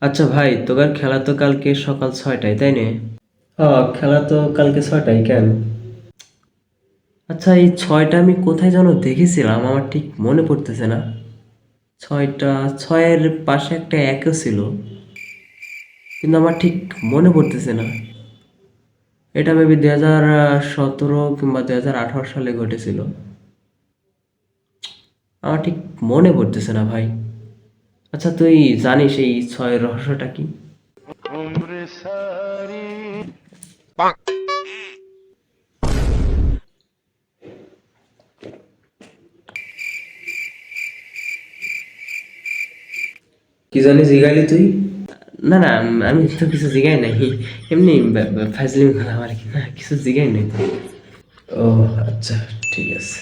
আচ্ছা ভাই, তোকার খেলা তো কালকে সকাল 6টায়, তাই না? হ্যাঁ, খেলা তো কালকে 6টায়, কেন? আচ্ছা, এই 6টা আমি কোথায় যেন দেখেছিলাম, আমার ঠিক মনে পড়তেছে না। 6টা, 6-এর পাশে একটা একও ছিল, কিন্তু আমার ঠিক মনে পড়তেছে না। এটা মেবি 2017 কিংবা 2018 সালে ঘটেছিল। আমার ঠিক মনে পড়তেছে না ভাই। আচ্ছা, তুই জানিস এই 6-এর রহস্যটা কি? কি জানি জিগাইলি তুই? না না, আমি তো কিছু জিগাই নাই, এমনি ফাজলিম করলাম আর কি, না কিছু জিগাই নাই তো। ও আচ্ছা, ঠিক আছে।